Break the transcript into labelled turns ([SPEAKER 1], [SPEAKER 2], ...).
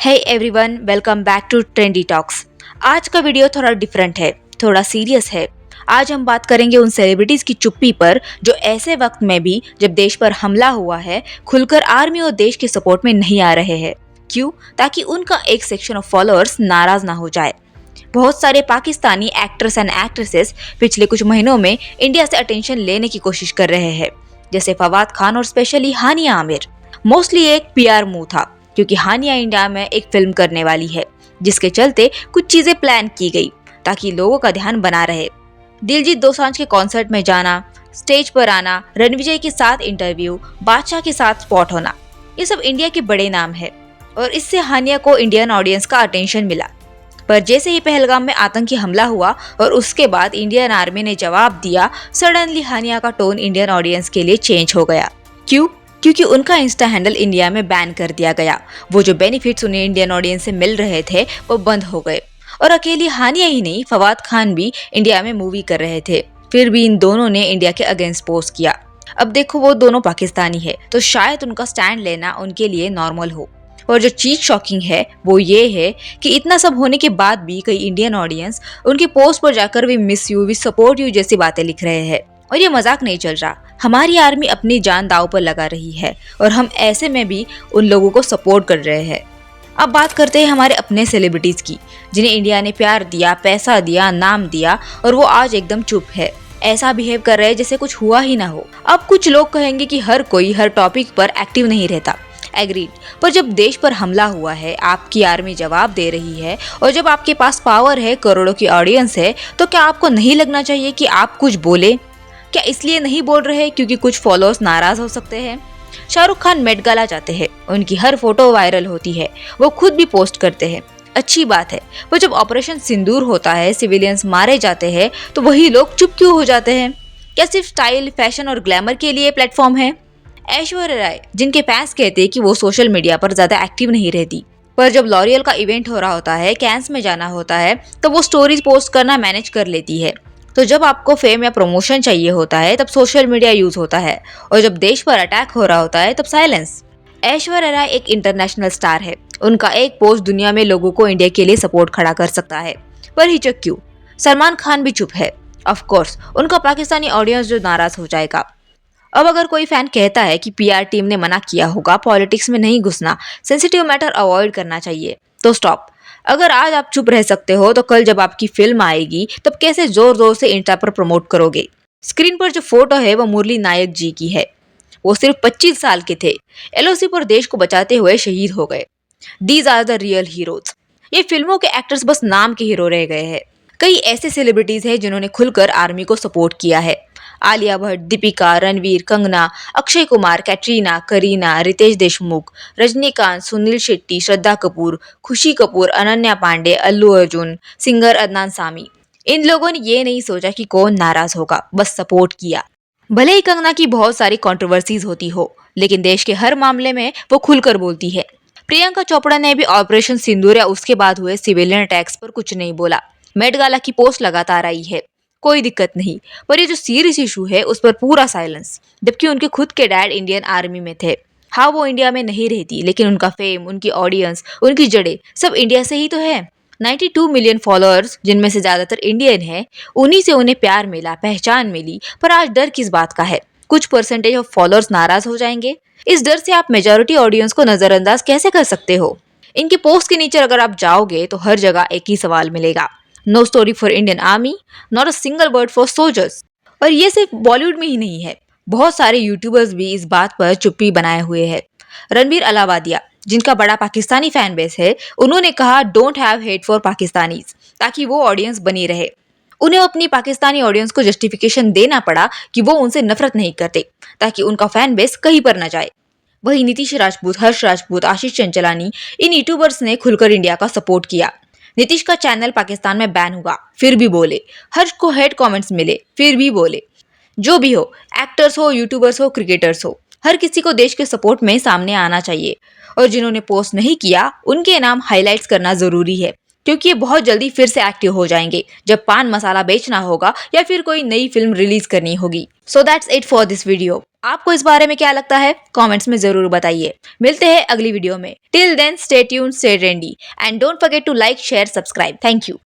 [SPEAKER 1] Hey everyone, welcome back to trendy talks. आज का video थोड़ा डिफरेंट है, थोड़ा सीरियस है। आज हम बात करेंगे उन सेलिब्रिटीज की चुप्पी पर जो ऐसे वक्त में भी जब देश पर हमला हुआ है खुलकर आर्मी और देश के सपोर्ट में नहीं आ रहे हैं। क्यों? ताकि उनका एक सेक्शन ऑफ फॉलोअर्स नाराज ना हो जाए। बहुत सारे पाकिस्तानी एक्टर्स एंड एक्ट्रेसेस पिछले कुछ महीनों में इंडिया से अटेंशन लेने की कोशिश कर रहे हैं, जैसे फवाद खान और स्पेशली हानिया आमिर। मोस्टली एक पीआर मूव था, क्योंकि हानिया इंडिया में एक फिल्म करने वाली है, जिसके चलते कुछ चीजें प्लान की गई ताकि लोगों का ध्यान बना रहे। दिलजीत दोसांझ के कॉन्सर्ट में जाना, स्टेज पर आना, रणविजय के साथ इंटरव्यू, बादशाह के साथ स्पॉट होना, ये सब इंडिया के बड़े नाम है और इससे हानिया को इंडियन ऑडियंस का अटेंशन मिला। पर जैसे ही पहलगाम में आतंकी हमला हुआ और उसके बाद इंडियन आर्मी ने जवाब दिया, सडनली हानिया का टोन इंडियन ऑडियंस के लिए चेंज हो गया। क्यों? क्योंकि उनका इंस्टा हैंडल इंडिया में बैन कर दिया गया। वो जो बेनिफिट्स उन्हें इंडियन ऑडियंस से मिल रहे थे वो बंद हो गए। और अकेली हानिया ही नहीं, फवाद खान भी इंडिया में मूवी कर रहे थे, फिर भी इन दोनों ने इंडिया के अगेंस्ट पोस्ट किया। अब देखो, वो दोनों पाकिस्तानी है तो शायद उनका स्टैंड लेना उनके लिए नॉर्मल हो। और जो चीज शॉकिंग है वो ये है कि इतना सब होने के बाद भी कई इंडियन ऑडियंस उनके पोस्ट पर जाकर we miss you, we support you जैसी बातें लिख रहे हैं। और ये मजाक नहीं चल रहा, हमारी आर्मी अपनी जान दांव पर लगा रही है और हम ऐसे में भी उन लोगों को सपोर्ट कर रहे हैं। अब बात करते हैं हमारे अपने सेलिब्रिटीज की, जिन्हें इंडिया ने प्यार दिया, पैसा दिया, नाम दिया और वो आज एकदम चुप है, ऐसा बिहेव कर रहे हैं जैसे कुछ हुआ ही ना हो। अब कुछ लोग कहेंगे कि हर कोई हर टॉपिक पर एक्टिव नहीं रहता। एग्रीड, पर जब देश पर हमला हुआ है, आपकी आर्मी जवाब दे रही है और जब आपके पास पावर है, करोड़ों की ऑडियंस है, तो क्या आपको नहीं लगना चाहिए कि आप कुछ बोले? क्या इसलिए नहीं बोल रहे क्योंकि कुछ फॉलोअर्स नाराज हो सकते हैं? शाहरुख खान मेट गाला जाते हैं, उनकी हर फोटो वायरल होती है, वो खुद भी पोस्ट करते हैं, अच्छी बात है। पर जब ऑपरेशन सिंदूर होता है, सिविलियंस मारे जाते हैं, तो वही लोग चुप क्यों हो जाते हैं? क्या सिर्फ स्टाइल, फैशन और ग्लैमर के लिए प्लेटफॉर्म है? ऐश्वर्या राय, जिनके फैंस कहते हैं कि वो सोशल मीडिया पर ज्यादा एक्टिव नहीं रहती, पर जब लॉरियल का इवेंट हो रहा होता है, कैंस में जाना होता है, तो वो स्टोरीज पोस्ट करना मैनेज कर लेती है। तो जब आपको फेम या प्रमोशन चाहिए होता है तब सोशल मीडिया यूज होता है, और जब देश पर अटैक हो रहा होता है तब साइलेंस। ऐश्वर्या राय एक इंटरनेशनल स्टार है, उनका एक पोस्ट दुनिया में लोगों को इंडिया के लिए सपोर्ट खड़ा कर सकता है, पर हिचक क्यों? सलमान खान भी चुप है, ऑफ कोर्स उनका पाकिस्तानी ऑडियंस जो नाराज हो जाएगा। अब अगर कोई फैन कहता है कि पीआर टीम ने मना किया होगा, पॉलिटिक्स में नहीं घुसना, सेंसिटिव मैटर अवॉइड करना चाहिए, तो स्टॉप। अगर आज आप चुप रह सकते हो तो कल जब आपकी फिल्म आएगी तब कैसे जोर जोर से इंस्टा पर प्रमोट करोगे? स्क्रीन पर जो फोटो है वो मुरली नायक जी की है। वो सिर्फ 25 साल के थे, एलओसी पर देश को बचाते हुए शहीद हो गए। These are the real heroes. ये फिल्मों के एक्टर्स बस नाम के हीरो रह गए हैं। कई ऐसे सेलिब्रिटीज हैं जिन्होंने खुलकर आर्मी को सपोर्ट किया है। आलिया भट्ट, दीपिका, रणवीर, कंगना, अक्षय कुमार, कैटरीना, करीना, रितेश देशमुख, रजनीकांत, सुनील शेट्टी, श्रद्धा कपूर, खुशी कपूर, अनन्या पांडे, अल्लू अर्जुन, सिंगर अदनान सामी। इन लोगों ने ये नहीं सोचा कि कौन नाराज होगा, बस सपोर्ट किया। भले ही कंगना की बहुत सारी कंट्रोवर्सीज होती हो, लेकिन देश के हर मामले में वो खुलकर बोलती है। प्रियंका चोपड़ा ने भी ऑपरेशन सिंदूर या उसके बाद हुए सिविलियन अटैक्स पर कुछ नहीं बोला। मेट गाला की पोस्ट लगातार आई है, कोई दिक्कत नहीं, पर ये जो सीरियस इशू है उस पर पूरा साइलेंस, जबकि उनके खुद के डैड इंडियन आर्मी में थे। हाँ, वो इंडिया में नहीं रहती, लेकिन उनका फेम, उनकी ऑडियंस, उनकी जड़ें सब इंडिया से ही तो है। 92 मिलियन फॉलोअर्स, जिनमें से ज्यादातर इंडियन हैं, उन्हीं से उन्हें प्यार मिला, पहचान मिली। पर आज डर किस बात का है? कुछ परसेंटेज ऑफ फॉलोअर्स नाराज हो जाएंगे, इस डर से आप मेजॉरिटी ऑडियंस को नजरअंदाज कैसे कर सकते हो? इनके पोस्ट के नीचे अगर आप जाओगे तो हर जगह एक ही सवाल मिलेगा, no story for Indian army, not a single word for soldiers. और ये सिर्फ बॉलीवुड में ही नहीं है, बहुत सारे यूट्यूबर्स भी इस बात पर चुप्पी बनाए हुए हैं। रणबीर अलावादिया, जिनका बड़ा पाकिस्तानी फैन बेस है, उन्होंने कहा don't have hate for Pakistanis, ताकि वो ऑडियंस बनी रहे। उन्हें अपनी पाकिस्तानी ऑडियंस को जस्टिफिकेशन देना पड़ा कि वो उनसे नफरत नहीं करते, ताकि उनका फैन बेस कहीं पर न जाए। वही नीतीश राजपूत, हर्ष राजपूत, आशीष चंचलानी, इन यूट्यूबर्स ने खुलकर इंडिया का सपोर्ट किया। नीतीश का चैनल पाकिस्तान में बैन हुआ, फिर भी बोले। हर्ष को हेट कमेंट्स मिले, फिर भी बोले। जो भी हो, एक्टर्स हो, यूट्यूबर्स हो, क्रिकेटर्स हो, हर किसी को देश के सपोर्ट में सामने आना चाहिए। और जिन्होंने पोस्ट नहीं किया उनके नाम हाईलाइट्स करना जरूरी है, क्योंकि ये बहुत जल्दी फिर से एक्टिव हो जाएंगे जब पान मसाला बेचना होगा या फिर कोई नई फिल्म रिलीज करनी होगी। So that's it for this video. आपको इस बारे में क्या लगता है कमेंट्स में जरूर बताइए। मिलते हैं अगली वीडियो में। Till then stay tuned, stay trendy and don't forget to like, share, subscribe. Thank you.